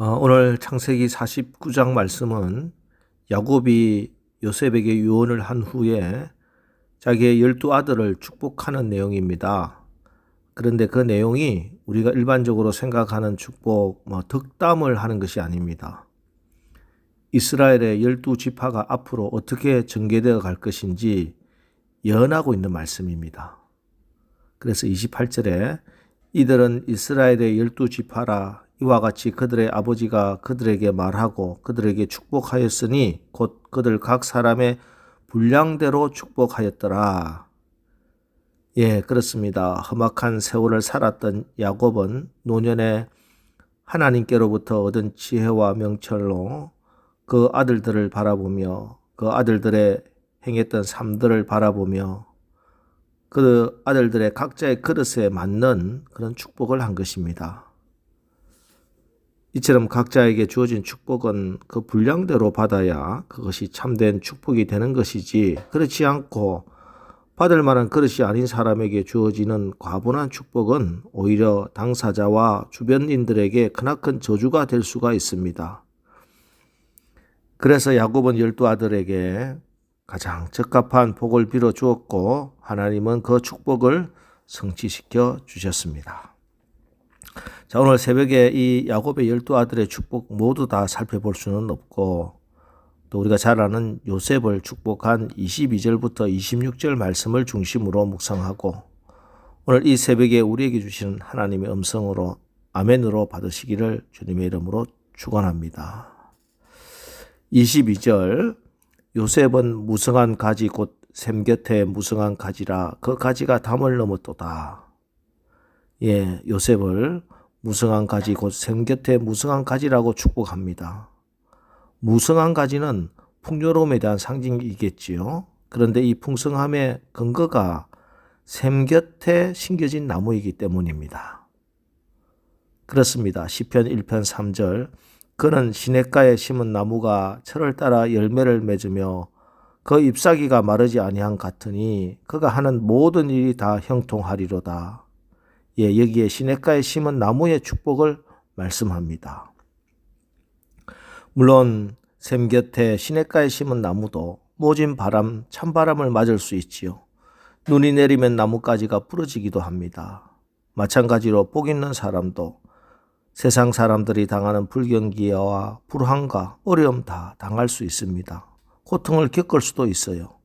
오늘 창세기 49장 말씀은 야곱이 요셉에게 유언을 한 후에 자기의 12아들을 축복하는 내용입니다. 그런데 그 내용이 우리가 일반적으로 생각하는 축복, 덕담을 하는 것이 아닙니다. 이스라엘의 12지파가 앞으로 어떻게 전개되어 갈 것인지 예언하고 있는 말씀입니다. 그래서 28절에 이들은 이스라엘의 12지파라 이와 같이 그들의 아버지가 그들에게 말하고 그들에게 축복하였으니 곧 그들 각 사람의 분량대로 축복하였더라. 예, 그렇습니다. 험악한 세월을 살았던 야곱은 노년에 하나님께로부터 얻은 지혜와 명철로 그 아들들을 바라보며 그 아들들의 행했던 삶들을 바라보며 그 아들들의 각자의 그릇에 맞는 그런 축복을 한 것입니다. 이처럼 각자에게 주어진 축복은 그 분량대로 받아야 그것이 참된 축복이 되는 것이지, 그렇지 않고 받을 만한 그릇이 아닌 사람에게 주어지는 과분한 축복은 오히려 당사자와 주변인들에게 크나큰 저주가 될 수가 있습니다. 그래서 야곱은 12아들에게 가장 적합한 복을 빌어 주었고 하나님은 그 축복을 성취시켜 주셨습니다. 자, 오늘 새벽에 이 야곱의 12아들의 축복 모두 다 살펴볼 수는 없고, 또 우리가 잘 아는 요셉을 축복한 22절부터 26절 말씀을 중심으로 묵상하고, 오늘 이 새벽에 우리에게 주시는 하나님의 음성으로 아멘으로 받으시기를 주님의 이름으로 축원합니다. 22절, 요셉은 무성한 가지 곧 샘 곁에 무성한 가지라 그 가지가 담을 넘었도다. 예, 요셉을 무성한 가지 곧 샘 곁에 무성한 가지라고 축복합니다. 무성한 가지는 풍요로움에 대한 상징이겠지요. 그런데 이 풍성함의 근거가 샘 곁에 심겨진 나무이기 때문입니다. 그렇습니다. 시편 1편 3절, 그는 시냇가에 심은 나무가 철을 따라 열매를 맺으며 그 잎사귀가 마르지 아니한 같으니 그가 하는 모든 일이 다 형통하리로다. 예, 여기에 시냇가에 심은 나무의 축복을 말씀합니다. 물론 샘 곁에 시냇가에 심은 나무도 모진 바람, 찬바람을 맞을 수 있지요. 눈이 내리면 나뭇가지가 부러지기도 합니다. 마찬가지로 복 있는 사람도 세상 사람들이 당하는 불경기와 불황과 어려움 다 당할 수 있습니다. 고통을 겪을 수도 있어요.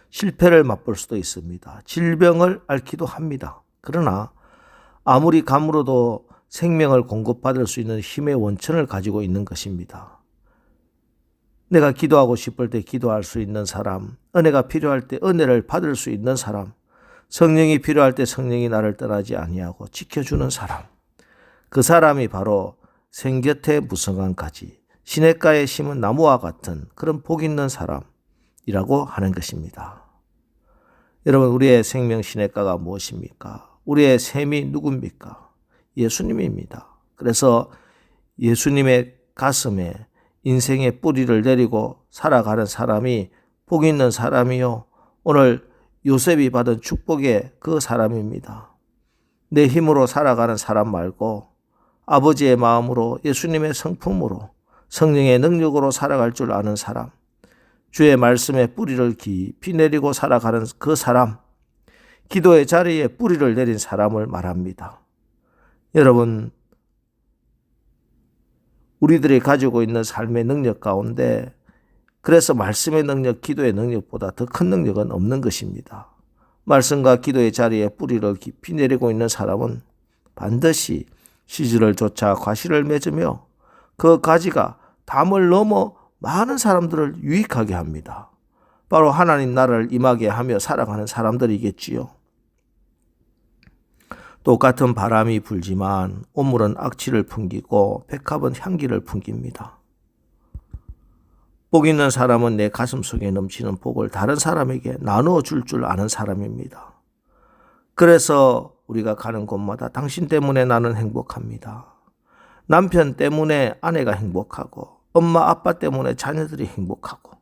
실패를 맛볼 수도 있습니다. 질병을 앓기도 합니다. 그러나 아무리 감으로도 생명을 공급받을 수 있는 힘의 원천을 가지고 있는 것입니다. 내가 기도하고 싶을 때 기도할 수 있는 사람, 은혜가 필요할 때 은혜를 받을 수 있는 사람, 성령이 필요할 때 성령이 나를 떠나지 아니하고 지켜주는 사람, 그 사람이 바로 샘 곁에 무성한 가지, 시냇가에 심은 나무와 같은 그런 복 있는 사람이라고 하는 것입니다. 여러분, 우리의 생명 시냇가가 무엇입니까? 우리의 샘이 누굽니까? 예수님입니다. 그래서 예수님의 가슴에 인생의 뿌리를 내리고 살아가는 사람이 복 있는 사람이요, 오늘 요셉이 받은 축복의 그 사람입니다. 내 힘으로 살아가는 사람 말고 아버지의 마음으로 예수님의 성품으로 성령의 능력으로 살아갈 줄 아는 사람, 주의 말씀에 뿌리를 깊이 내리고 살아가는 그 사람, 기도의 자리에 뿌리를 내린 사람을 말합니다. 여러분, 우리들이 가지고 있는 삶의 능력 가운데 그래서 말씀의 능력, 기도의 능력보다 더 큰 능력은 없는 것입니다. 말씀과 기도의 자리에 뿌리를 깊이 내리고 있는 사람은 반드시 시절을 쫓아 과실을 맺으며 그 가지가 담을 넘어 많은 사람들을 유익하게 합니다. 바로 하나님 나라를 임하게 하며 살아가는 사람들이겠지요. 똑같은 바람이 불지만 오물은 악취를 풍기고 백합은 향기를 풍깁니다. 복 있는 사람은 내 가슴 속에 넘치는 복을 다른 사람에게 나누어 줄 아는 사람입니다. 그래서 우리가 가는 곳마다 당신 때문에 나는 행복합니다. 남편 때문에 아내가 행복하고, 엄마 아빠 때문에 자녀들이 행복하고,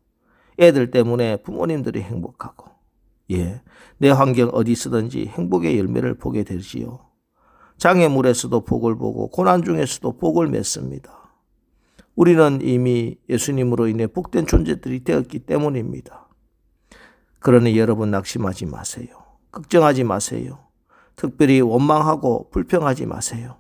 애들 때문에 부모님들이 행복하고, 예, 내 환경 어디 쓰든지 행복의 열매를 보게 되지요. 장애물에서도 복을 보고 고난 중에서도 복을 맺습니다. 우리는 이미 예수님으로 인해 복된 존재들이 되었기 때문입니다. 그러니 여러분 낙심하지 마세요. 걱정하지 마세요. 특별히 원망하고 불평하지 마세요.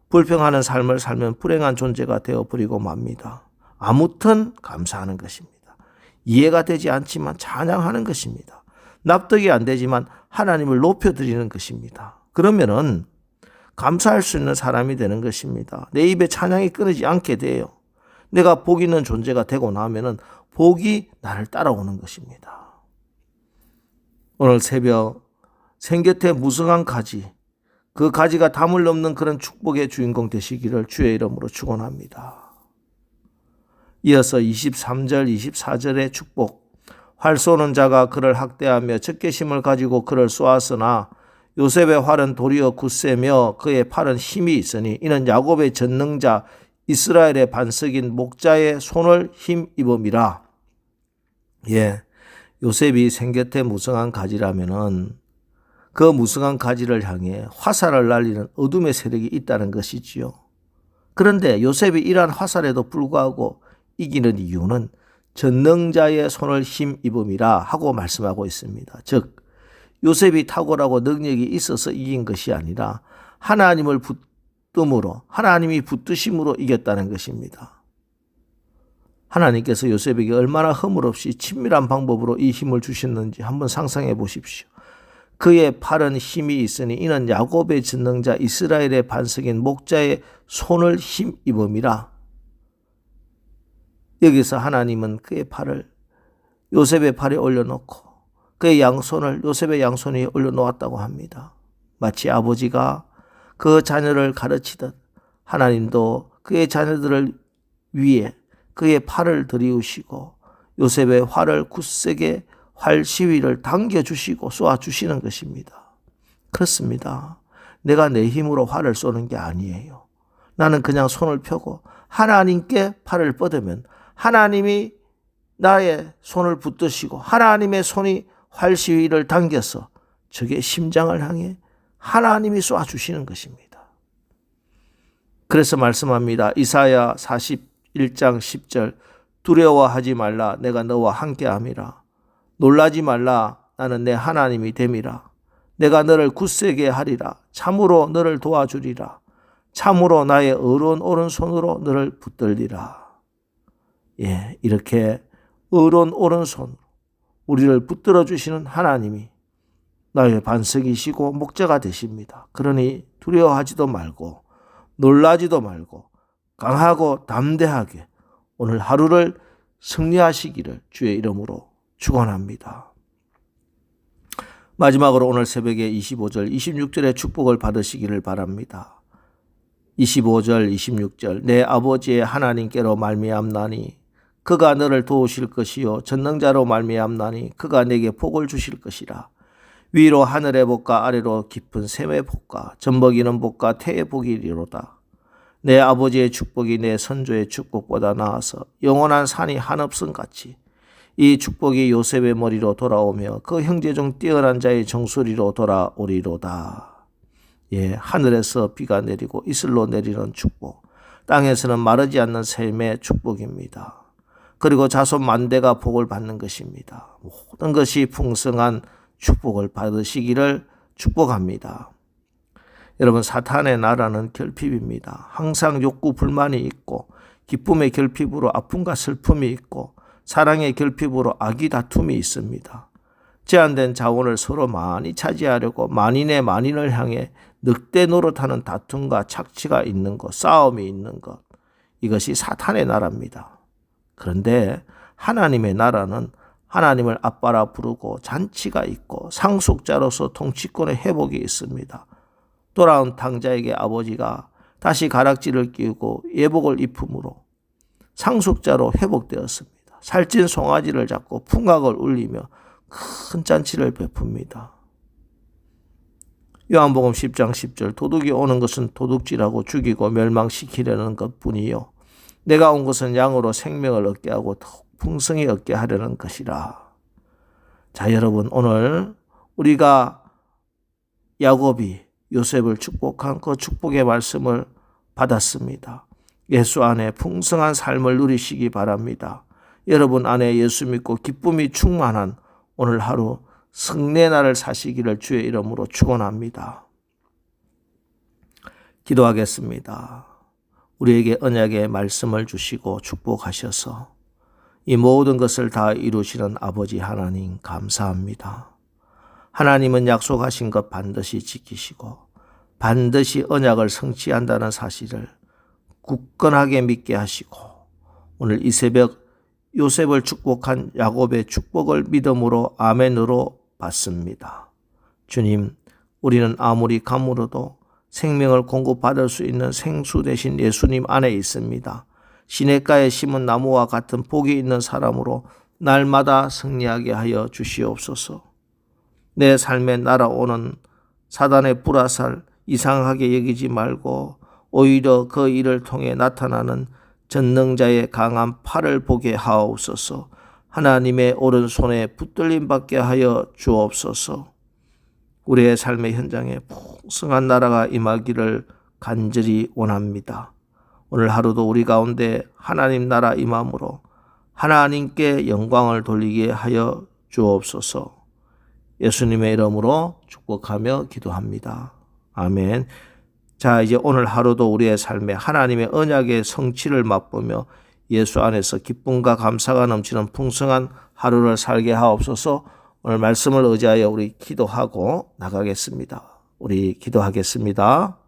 불평하는 삶을 살면 불행한 존재가 되어버리고 맙니다. 아무튼 감사하는 것입니다. 이해가 되지 않지만 찬양하는 것입니다. 납득이 안 되지만 하나님을 높여드리는 것입니다. 그러면은 감사할 수 있는 사람이 되는 것입니다. 내 입에 찬양이 끊이지 않게 돼요. 내가 복 있는 존재가 되고 나면은 복이 나를 따라오는 것입니다. 오늘 새벽 생곁에 무성한 가지, 그 가지가 담을 넘는 그런 축복의 주인공 되시기를 주의 이름으로 축원합니다. 이어서 23절, 24절의 축복. 활 쏘는 자가 그를 학대하며 적개심을 가지고 그를 쏘았으나 요셉의 활은 도리어 굳세며 그의 팔은 힘이 있으니 이는 야곱의 전능자 이스라엘의 반석인 목자의 손을 힘입음이라. 예, 요셉이 생곁에 무성한 가지라면은 그 무성한 가지를 향해 화살을 날리는 어둠의 세력이 있다는 것이지요. 그런데 요셉이 이러한 화살에도 불구하고 이기는 이유는 전능자의 손을 힘입음이라 하고 말씀하고 있습니다. 즉 요셉이 탁월하고 능력이 있어서 이긴 것이 아니라 하나님을 붙듦으로, 하나님이 붙드심으로 이겼다는 것입니다. 하나님께서 요셉에게 얼마나 허물없이 친밀한 방법으로 이 힘을 주셨는지 한번 상상해 보십시오. 그의 팔은 힘이 있으니 이는 야곱의 전능자 이스라엘의 반석인 목자의 손을 힘입음이라. 여기서 하나님은 그의 팔을 요셉의 팔에 올려놓고 그의 양손을 요셉의 양손에 올려놓았다고 합니다. 마치 아버지가 그 자녀를 가르치듯 하나님도 그의 자녀들을 위해 그의 팔을 들이우시고 요셉의 활을 굳세게 활 시위를 당겨주시고 쏘아주시는 것입니다. 그렇습니다. 내가 내 힘으로 활을 쏘는 게 아니에요. 나는 그냥 손을 펴고 하나님께 팔을 뻗으면 하나님이 나의 손을 붙드시고 하나님의 손이 활 시위를 당겨서 적의 심장을 향해 하나님이 쏘아주시는 것입니다. 그래서 말씀합니다. 이사야 41장 10절 두려워하지 말라 내가 너와 함께함이라. 놀라지 말라 나는 내 하나님이 됨이라. 내가 너를 굳세게 하리라. 참으로 너를 도와주리라. 참으로 나의 의로운 오른손으로 너를 붙들리라. 예, 이렇게 의로운 오른손으로 우리를 붙들어 주시는 하나님이 나의 반석이시고 목자가 되십니다. 그러니 두려워하지도 말고 놀라지도 말고 강하고 담대하게 오늘 하루를 승리하시기를 주의 이름으로 축원합니다. 마지막으로 오늘 새벽에 25절, 26절의 축복을 받으시기를 바랍니다. 25절, 26절 내 아버지의 하나님께로 말미암나니 그가 너를 도우실 것이요 전능자로 말미암나니 그가 내게 복을 주실 것이라. 위로 하늘의 복과 아래로 깊은 샘의 복과 젖먹이는 복과 태의 복이리로다. 내 아버지의 축복이 내 선조의 축복보다 나아서 영원한 산이 한없음 같이 이 축복이 요셉의 머리로 돌아오며 그 형제 중 뛰어난 자의 정수리로 돌아오리로다. 예, 하늘에서 비가 내리고 이슬로 내리는 축복, 땅에서는 마르지 않는 샘의 축복입니다. 그리고 자손 만대가 복을 받는 것입니다. 모든 것이 풍성한 축복을 받으시기를 축복합니다. 여러분, 사탄의 나라는 결핍입니다. 항상 욕구 불만이 있고 기쁨의 결핍으로 아픔과 슬픔이 있고 사랑의 결핍으로 악의 다툼이 있습니다. 제한된 자원을 서로 많이 차지하려고 만인의 만인을 향해 늑대 노릇하는 다툼과 착취가 있는 것, 싸움이 있는 것, 이것이 사탄의 나라입니다. 그런데 하나님의 나라는 하나님을 아빠라 부르고 잔치가 있고 상속자로서 통치권의 회복이 있습니다. 돌아온 탕자에게 아버지가 다시 가락지를 끼우고 예복을 입음으로 상속자로 회복되었습니다. 살찐 송아지를 잡고 풍악을 울리며 큰 잔치를 베풉니다. 요한복음 10장 10절 도둑이 오는 것은 도둑질하고 죽이고 멸망시키려는 것뿐이요 내가 온 것은 양으로 생명을 얻게 하고 더욱 풍성히 얻게 하려는 것이라. 자, 여러분, 오늘 우리가 야곱이 요셉을 축복한 그 축복의 말씀을 받았습니다. 예수 안에 풍성한 삶을 누리시기 바랍니다. 여러분 안에 예수 믿고 기쁨이 충만한 오늘 하루 승리의 날을 사시기를 주의 이름으로 축원합니다. 기도하겠습니다. 우리에게 언약의 말씀을 주시고 축복하셔서 이 모든 것을 다 이루시는 아버지 하나님 감사합니다. 하나님은 약속하신 것 반드시 지키시고 반드시 언약을 성취한다는 사실을 굳건하게 믿게 하시고 오늘 이 새벽 요셉을 축복한 야곱의 축복을 믿음으로 아멘으로 받습니다. 주님, 우리는 아무리 가물어도 생명을 공급받을 수 있는 생수 대신 예수님 안에 있습니다. 시냇가에 심은 나무와 같은 복이 있는 사람으로 날마다 승리하게 하여 주시옵소서. 내 삶에 날아오는 사단의 불화살 이상하게 여기지 말고 오히려 그 일을 통해 나타나는 전능자의 강한 팔을 보게 하옵소서. 하나님의 오른손에 붙들림 받게 하여 주옵소서. 우리의 삶의 현장에 풍성한 나라가 임하기를 간절히 원합니다. 오늘 하루도 우리 가운데 하나님 나라 임함으로 하나님께 영광을 돌리게 하여 주옵소서. 예수님의 이름으로 축복하며 기도합니다. 아멘. 자, 이제 오늘 하루도 우리의 삶에 하나님의 언약의 성취를 맛보며 예수 안에서 기쁨과 감사가 넘치는 풍성한 하루를 살게 하옵소서. 오늘 말씀을 의지하여 우리 기도하고 나가겠습니다. 우리 기도하겠습니다.